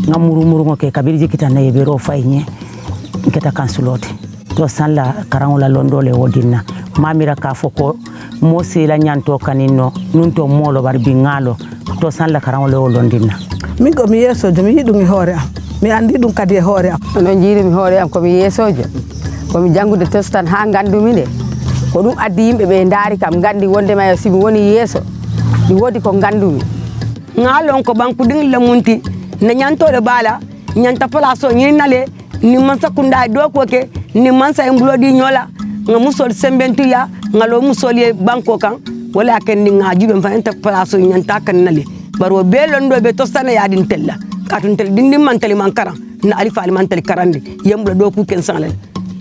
ngamuru ngoke kabiri jikita na yebero faynye keta kansulote to sanla karangola londole wodinna mamira ka foko mosi la nyanto kanino nunto molo barbi ngalo to sanla karangola londinna min ko mi yesojo mi yidum hoore am mi andi dum kadi e hoore am no jiirimi hoore am ko mi yesojo ko mi jangude Tostan ha gandumi de ko dum addi yimbe be ndaari kam gandi wonde ma simi woni yeso mi wodi ko gandumi ngalon ko banku ding la munti ne nyanto de bala nyanta palaso nyinale ni mansa kunda do ko ke ni mansa emblodi nyola nga musol sembentu ya ngalo musol ye banko kan wala ken ni ngaji be fa enta palaso nyanta kan nale baro be londo be Tostan ya din tella katun tel dindi mantali man karan na alifa ali mantali karande yemblo do ku ken sanale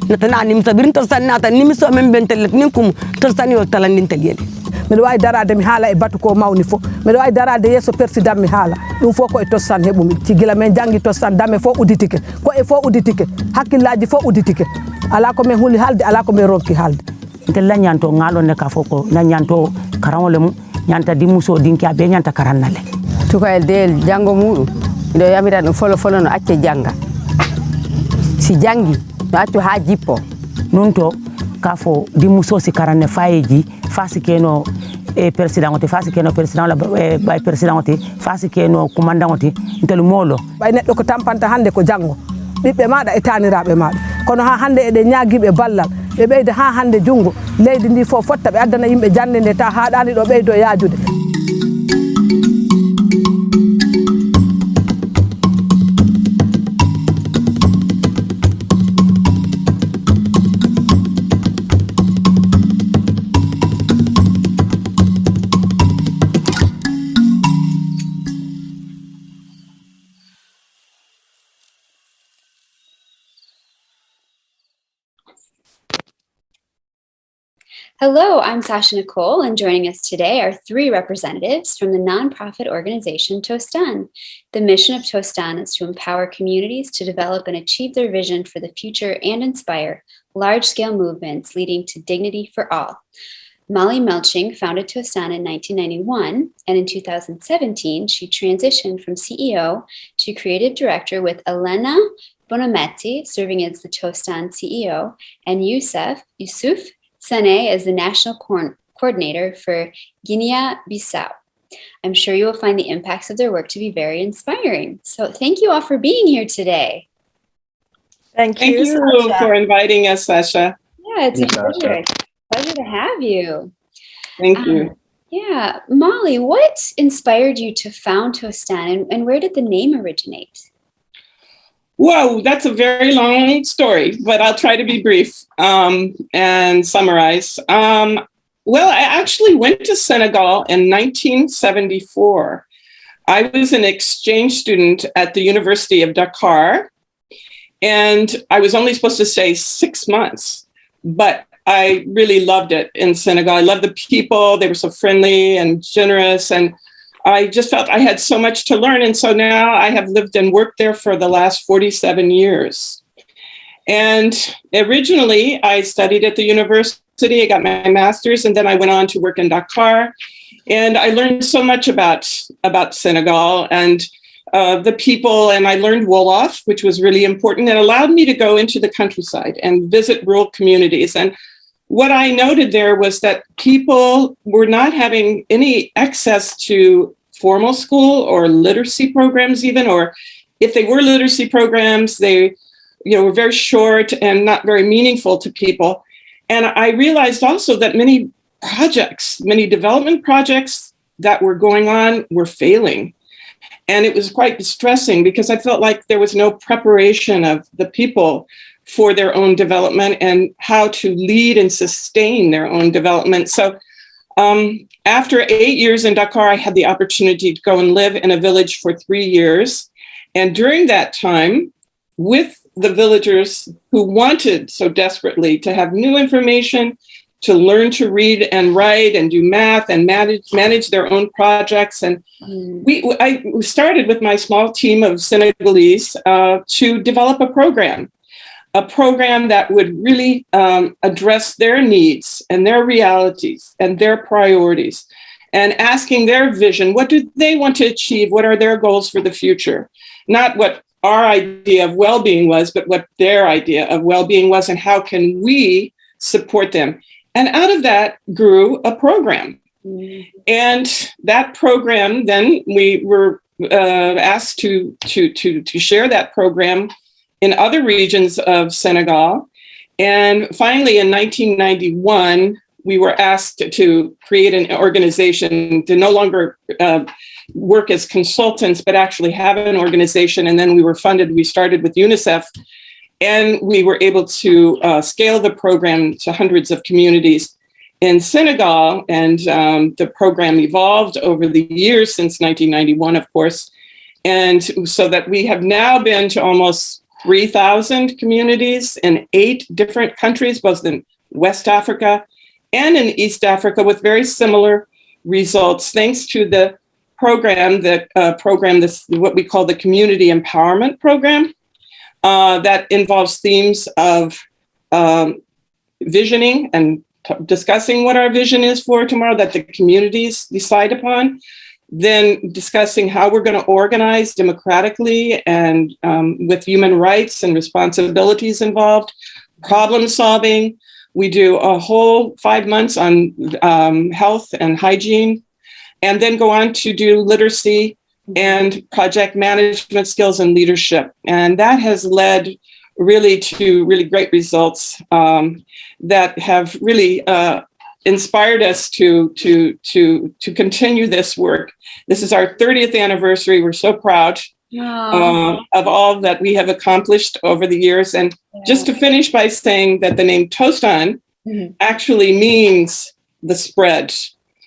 natana nim sabirin Tostan nata nim so men bentel ninkum Tostan yo talandin tel yede miɗo wawi darade mi haala e batu ko mawni fof miɗo wawi darade yesso persidam mi haala ɗum fof ko e Tostan heɓumi cigila men janggi Tostan dame fof uditike ko e fof uditike hakkillaji fof uditike ala ko men huli haalde ala ko men ronki haalde ntella nyanto ngalo ne ka foko na nyanto karanole mu nyanta di muso dinki abe nyanta karannale tukoyel del jango muɗum miɗo yamira ɗum folo no acce janga si jangi no accu ha jippo nunto kafo di muso si karanne fayeji fasi keno président oti fasi keno président la bay président oti fasi keno commandant oti ntel molo bay neddo ko tampanta hande ko jango bibbe maada e tanirabe maada kono ha hande e de nyaagibe ballal be beyde ha hande jungo leydi ndi fo fotta be addana yimbe jande nde ta haadani do beydo yaajude. Hello, I'm Sasha Nicole, and joining us today are three representatives from the nonprofit organization Tostand. The mission of Tostand is to empower communities to develop and achieve their vision for the future and inspire large-scale movements leading to dignity for all. Molly Melching founded Tostand in 1991, and in 2017, she transitioned from CEO to creative director with Elena Bonometti, serving as the Tostand CEO, and Yussuf Sane is the national coordinator for Guinea Bissau. I'm sure you will find the impacts of their work to be very inspiring. So thank you all for being here today. Thank you for inviting us, Sasha. Yeah, it's a pleasure. Pleasure to have you. Thank you. Yeah, Molly, what inspired you to found Tostand, and where did the name originate? Whoa, that's a very long story, but I'll try to be brief and summarize. Well, I actually went to Senegal in 1974. I was an exchange student at the University of Dakar, and I was only supposed to stay 6 months, but I really loved it in Senegal. I loved the people. They were so friendly and generous, and I just felt I had so much to learn. And so now I have lived and worked there for the last 47 years. And originally I studied at the university, I got my master's, and then I went on to work in Dakar. And I learned so much about Senegal and the people, and I learned Wolof, which was really important, and allowed me to go into the countryside and visit rural communities. And what I noted there was that people were not having any access to formal school or literacy programs even, or if they were literacy programs, they were very short and not very meaningful to people. And I realized also that many development projects that were going on were failing. And it was quite distressing because I felt like there was no preparation of the people for their own development and how to lead and sustain their own development. So after 8 years in Dakar, I had the opportunity to go and live in a village for 3 years. And during that time, with the villagers who wanted so desperately to have new information, to learn to read and write and do math and manage their own projects. And I started with my small team of Senegalese to develop a program that would really address their needs and their realities and their priorities. and asking their vision. What do they want to achieve? What are their goals for the future? Not what our idea of well-being was, but what their idea of well-being was, and how can we support them? And out of that grew a program. And that program, then we were asked to share that program in other regions of Senegal. And finally, in 1991, we were asked to create an organization to no longer work as consultants, but actually have an organization. And then we were funded. We started with UNICEF, and we were able to scale the program to hundreds of communities in Senegal. And the program evolved over the years since 1991, of course. And so that we have now been to almost 3,000 communities in 8 different countries, both in West Africa and in East Africa, with very similar results, thanks to the program, this what we call the Community Empowerment Program, that involves themes of visioning and discussing what our vision is for tomorrow that the communities decide upon, then discussing how we're going to organize democratically and with human rights and responsibilities involved, problem solving. We do a whole 5 months on health and hygiene, and then go on to do literacy and project management skills and leadership. And that has led really to really great results that have really inspired us to continue this work. This is our 30th anniversary. We're so proud of all that we have accomplished over the years. And just to finish by saying that the name Tostand actually means the spread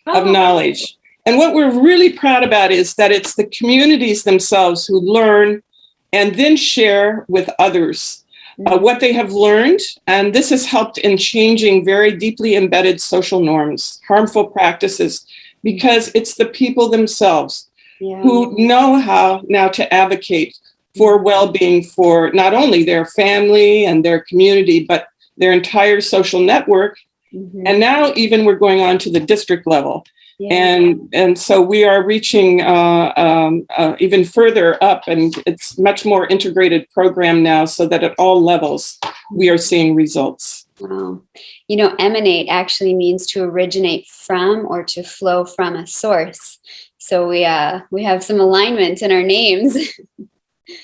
of knowledge. And what we're really proud about is that it's the communities themselves who learn and then share with others what they have learned. And this has helped in changing very deeply embedded social norms, harmful practices, because it's the people themselves who know how now to advocate for well-being for not only their family and their community, but their entire social network. And now even we're going on to the district level. And so we are reaching even further up, and it's much more integrated program now, so that at all levels we are seeing results. Wow. You know, emanate actually means to originate from or to flow from a source. So we have some alignment in our names.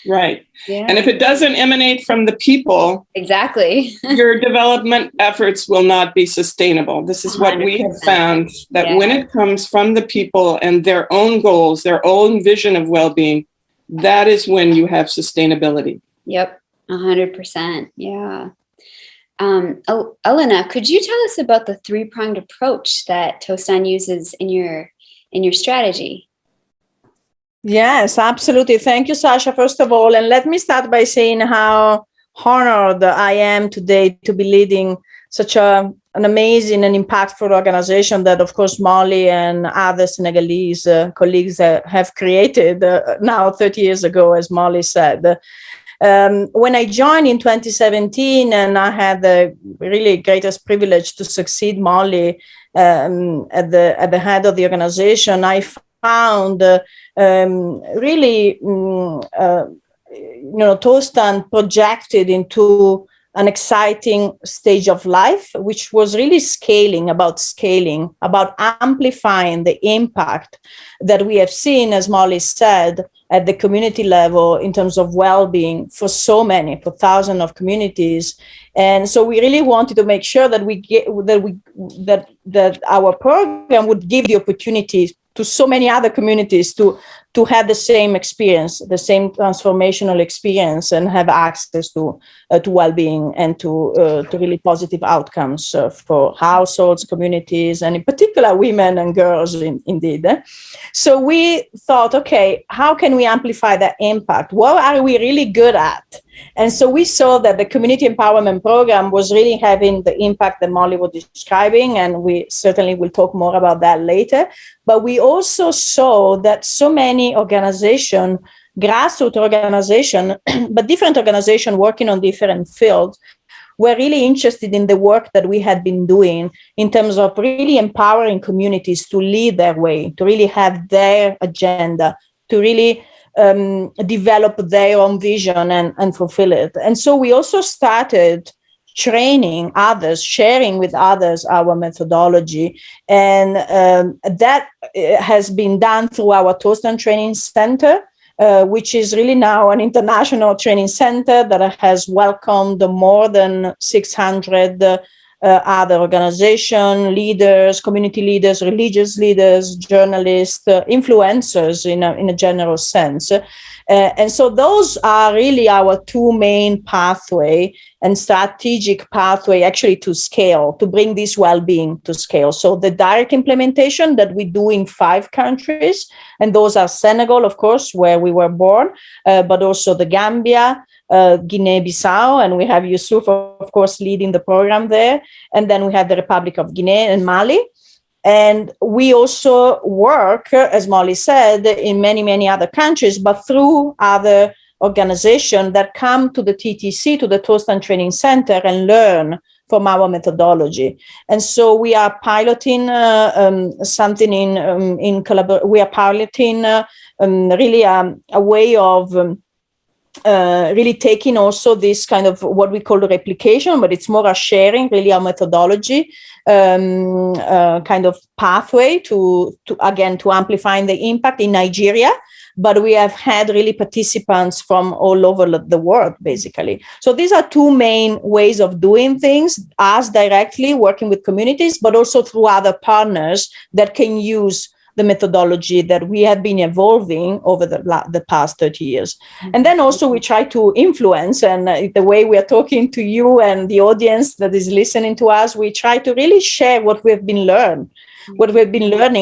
Right. And if it doesn't emanate from the people, exactly, your development efforts will not be sustainable. This is what 100%. We have found, that when it comes from the people and their own goals, their own vision of well-being, that is when you have sustainability. Yep, 100%. Yeah. Elena, could you tell us about the 3-pronged approach that Tostand uses in your strategy? Yes, absolutely. Thank you, Sasha, first of all. And let me start by saying how honored I am today to be leading such an amazing and impactful organization that, of course, Molly and other Senegalese colleagues have created now 30 years ago, as Molly said. When I joined in 2017, and I had the really greatest privilege to succeed Molly at the head of the organization, I found really, Tostand projected into an exciting stage of life, which was really scaling, about amplifying the impact that we have seen, as Molly said, at the community level in terms of well-being for thousands of communities. And so we really wanted to make sure that that our program would give the opportunity to so many other communities to have the same experience, the same transformational experience, and have access to well-being and to really positive outcomes for households, communities, and in particular women and girls indeed. So we thought, okay, how can we amplify that impact? What are we really good at? And so we saw that the community empowerment program was really having the impact that Molly was describing, and we certainly will talk more about that later. But we also saw that so many organizations, grassroots organizations, but different organizations working on different fields, were really interested in the work that we had been doing in terms of really empowering communities to lead their way, to really have their agenda, to really develop their own vision and fulfill it. And so we also started training others, sharing with others our methodology. And that has been done through our Tostand Training Center, which is really now an international training center that has welcomed more than 600 other organization leaders, community leaders, religious leaders, journalists, influencers in a general sense. And so those are really our two main pathway and strategic pathway actually to scale, to bring this well-being to scale. So the direct implementation that we do in 5 countries, and those are Senegal, of course, where we were born, but also the Gambia, Guinea Bissau, and we have Yussuf, of course, leading the program there. And then we have the Republic of Guinea and Mali. And we also work, as Molly said, in many, many other countries, but through other organizations that come to the TTC, to the Tostand Training Center, and learn from our methodology. And so we are piloting something in collaboration. We are piloting really a way of really taking also this kind of what we call replication, but it's more a sharing, really our methodology kind of pathway to amplifying the impact in Nigeria. But we have had really participants from all over the world, basically. So these are 2 main ways of doing things, us directly working with communities, but also through other partners that can use the methodology that we have been evolving over the past 30 years. And then also we try to influence, and the way we are talking to you and the audience that is listening to us, we try to really share what we've been learning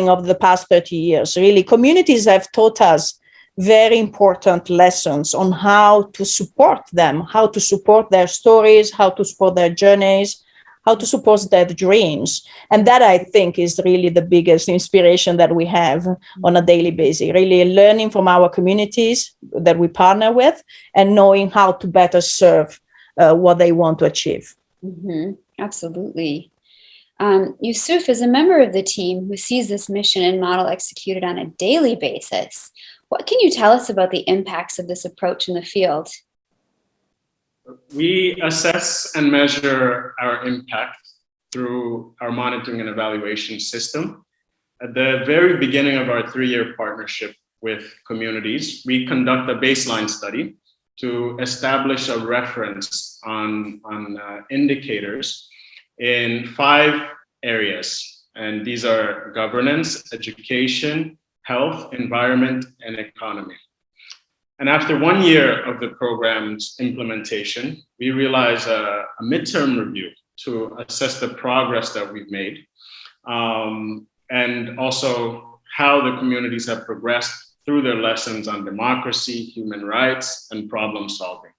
over the past 30 years. Really, communities have taught us very important lessons on how to support them, how to support their stories, how to support their journeys, how to support their dreams. And that, I think, is really the biggest inspiration that we have on a daily basis, really learning from our communities that we partner with and knowing how to better serve what they want to achieve. Mm-hmm. Absolutely. Yussuf is a member of the team who sees this mission and model executed on a daily basis. What can you tell us about the impacts of this approach in the field? We assess and measure our impact through our monitoring and evaluation system. At the very beginning of our 3-year partnership with communities, we conduct a baseline study to establish a reference on indicators in 5 areas. And these are governance, education, health, environment, and economy. And after 1 year of the program's implementation, we realized a midterm review to assess the progress that we've made, and also how the communities have progressed through their lessons on democracy, human rights, and problem solving.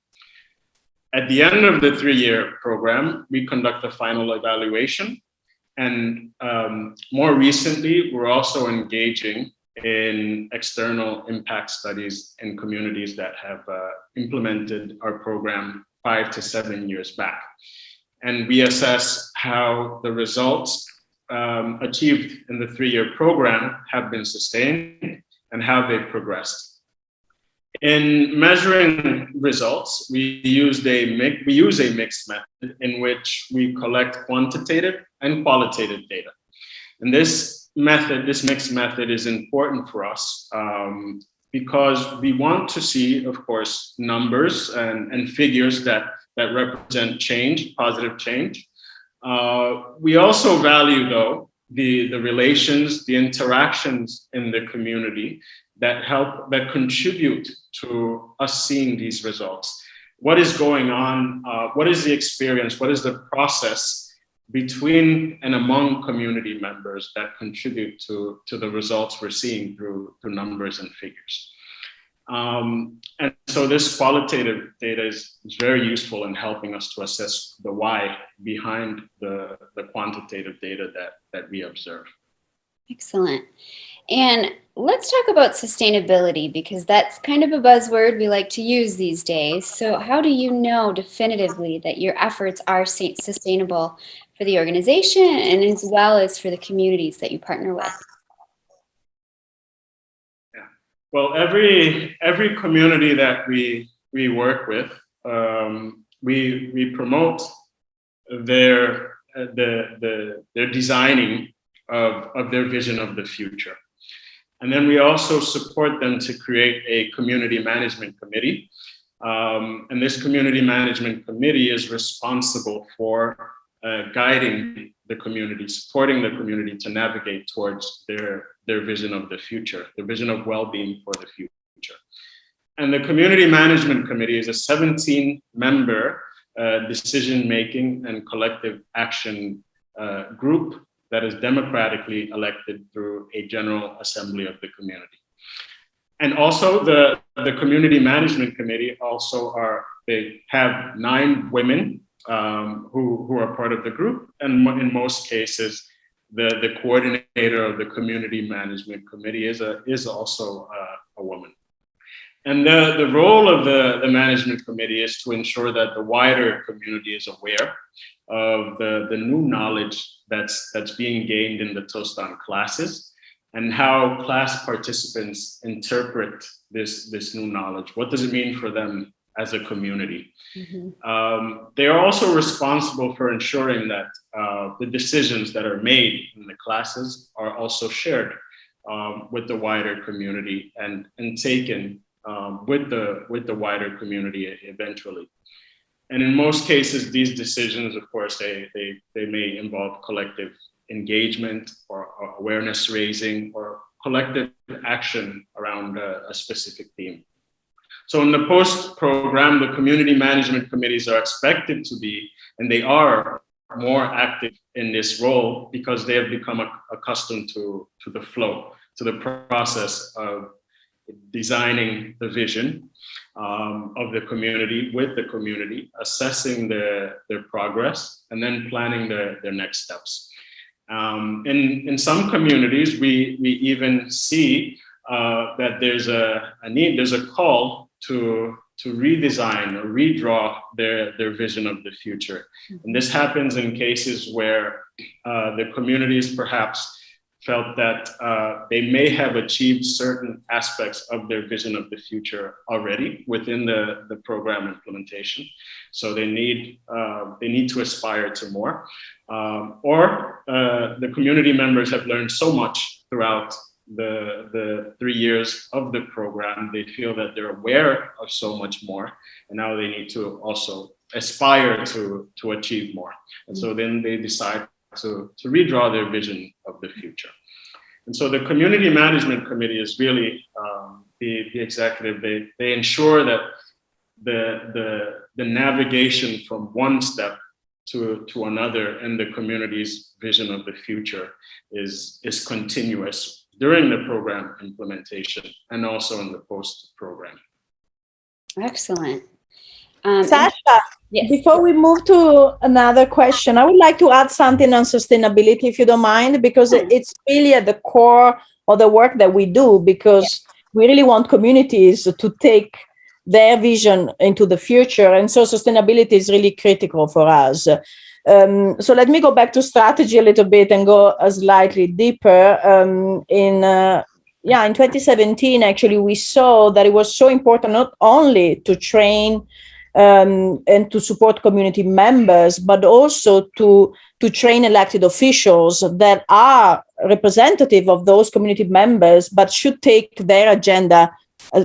At the end of the 3-year program, we conduct a final evaluation. And more recently, we're also engaging in external impact studies in communities that have implemented our program 5 to 7 years back. And we assess how the results achieved in the 3-year program have been sustained and how they've progressed. In measuring results, we use a mixed method in which we collect quantitative and qualitative data. And this mixed method is important for us because we want to see, of course, numbers and figures that represent change, positive change. We also value, though, the relations, the interactions in the community that contribute to us seeing these results. What is going on? What is the experience? What is the process between and among community members that contribute to the results we're seeing through numbers and figures? And so this qualitative data is very useful in helping us to assess the why behind the quantitative data that we observe. Excellent. And let's talk about sustainability, because that's kind of a buzzword we like to use these days. So how do you know definitively that your efforts are sustainable for the organization and as well as for the communities that you partner with? Yeah. Well, every community that we work with, we promote their designing of their vision of the future. And then we also support them to create a community management committee. And this community management committee is responsible for guiding the community, supporting the community to navigate towards their vision of the future, the vision of well-being for the future. And the community management committee is a 17-member decision-making and collective action group that is democratically elected through a general assembly of the community. And also the community management committee they have 9 women who are part of the group. And in most cases, the coordinator of the community management committee is also a woman. And the role of the management committee is to ensure that the wider community is aware of the new knowledge that's being gained in the Tostand classes and how class participants interpret this new knowledge. What does it mean for them as a community? Mm-hmm. They are also responsible for ensuring that the decisions that are made in the classes are also shared with the wider community and taken with the wider community eventually. And in most cases, these decisions, of course, they may involve collective engagement or awareness raising or collective action around a specific theme. So in the post program, the community management committees are expected to be, and they are more active in this role because they have become accustomed to the flow, to the process of designing the vision of the community with the community, assessing their progress, and then planning their next steps. In some communities, we even see that there's a need, there's a call to redesign or redraw their vision of the future. And this happens in cases where the communities perhaps felt that they may have achieved certain aspects of their vision of the future already within the program implementation. So they need to aspire to more. Or the community members have learned so much throughout the 3 years of the program, they feel that they're aware of so much more, and now they need to also aspire to achieve more. And so then they decide to redraw their vision of the future. And so the community management committee is really the executive. They ensure that the navigation from one step to another in the community's vision of the future is continuous during the program implementation and also in the post program. Excellent. Sasha, yes. Before we move to another question, I would like to add something on sustainability, if you don't mind, because it's really at the core of the work that we do, because we really want communities to take their vision into the future. And so sustainability is really critical for us. So let me go back to strategy a little bit and go slightly deeper. In 2017, actually, we saw that it was so important not only to train and to support community members, but also to train elected officials that are representative of those community members, but should take their agenda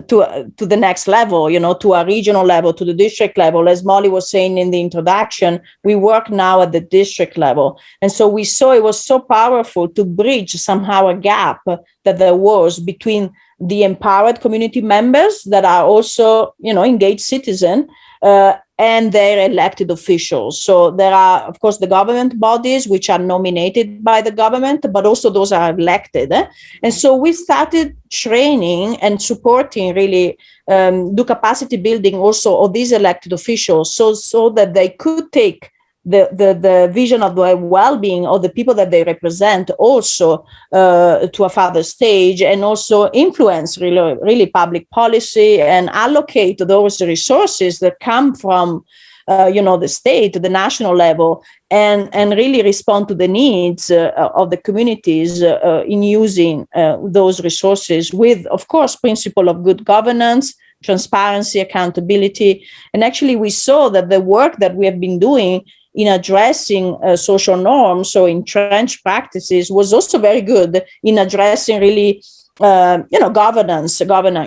to the next level, to a regional level, to the district level. As Molly was saying in the introduction, we work now at the district level. And so we saw it was so powerful to bridge somehow a gap that there was between the empowered community members that are also, engaged citizens, and their elected officials. So there are, of course, the government bodies, which are nominated by the government, but also those are elected. And so we started training and supporting, really, do capacity building also of these elected officials so that they could take the vision of the well-being of the people that they represent also to a further stage, and also influence really public policy and allocate those resources that come from the state, the national level, and really respond to the needs of the communities in using those resources with, of course, principle of good governance, transparency, accountability. And actually, we saw that the work that we have been doing in addressing social norms, so entrenched practices, was also very good in addressing really governance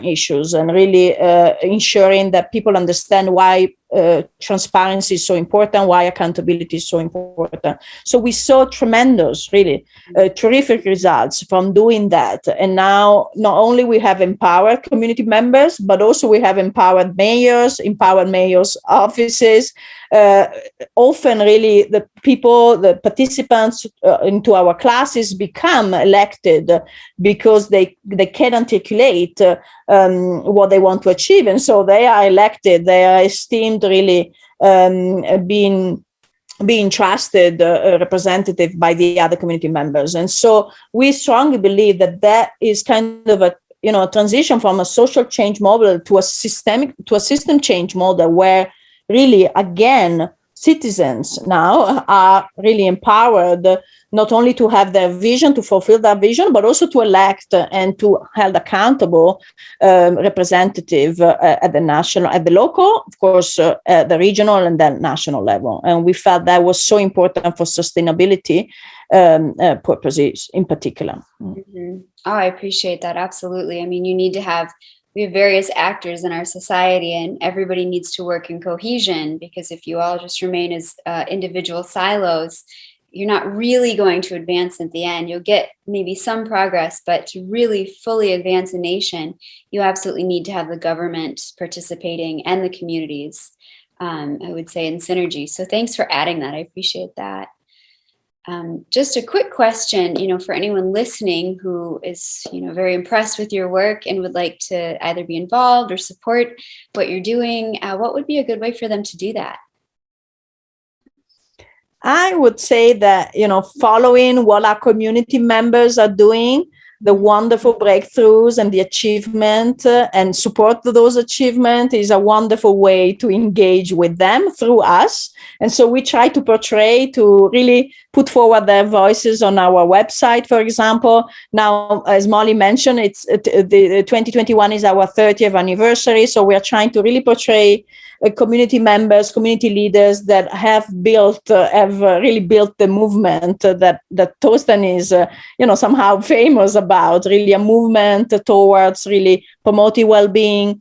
issues, and really ensuring that people understand why transparency is so important, why accountability is so important. So we saw tremendous, really terrific results from doing that. And now not only we have empowered community members, but also we have empowered mayors offices. Often really the people, the participants into our classes become elected because they can articulate what they want to achieve. And so they are elected, they are esteemed really being trusted representative by the other community members. And so we strongly believe that is kind of a transition from a social change model to a system change model, where really, again, citizens now are really empowered not only to have their vision, to fulfill that vision, but also to elect and to hold accountable representative at the national, at the local, of course, at the regional and then national level. And we felt that was so important for sustainability purposes in particular. Mm-hmm. Oh, I appreciate that. Absolutely. I mean, we have various actors in our society, and everybody needs to work in cohesion, because if you all just remain as individual silos, you're not really going to advance at the end. You'll get maybe some progress, but to really fully advance a nation, you absolutely need to have the government participating and the communities, I would say, in synergy. So thanks for adding that. I appreciate that. Just a quick question, for anyone listening who is, very impressed with your work and would like to either be involved or support what you're doing, what would be a good way for them to do that? I would say that, following what our community members are doing, the wonderful breakthroughs and the achievement, and support those achievements is a wonderful way to engage with them through us. And so we try to really put forward their voices on our website, for example. Now, as Molly mentioned, the 2021 is our 30th anniversary. So we are trying to really portray community members, community leaders that have really built the movement that Tostand is, somehow famous about, really a movement towards really promoting well-being,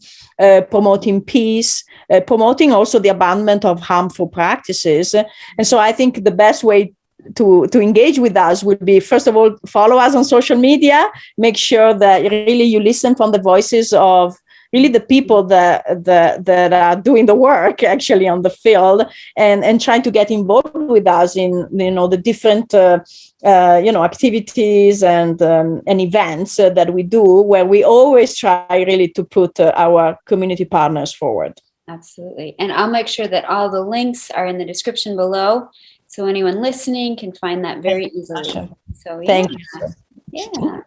promoting peace, promoting also the abandonment of harmful practices. And so I think the best way to engage with us would be, first of all, follow us on social media, make sure that really you listen from the voices of really the people that are doing the work actually on the field, and trying to get involved with us in the different activities and events that we do, where we always try really to put our community partners forward. Absolutely. And I'll make sure that all the links are in the description below, so anyone listening can find that very easily. So yeah. Thank you. Yeah.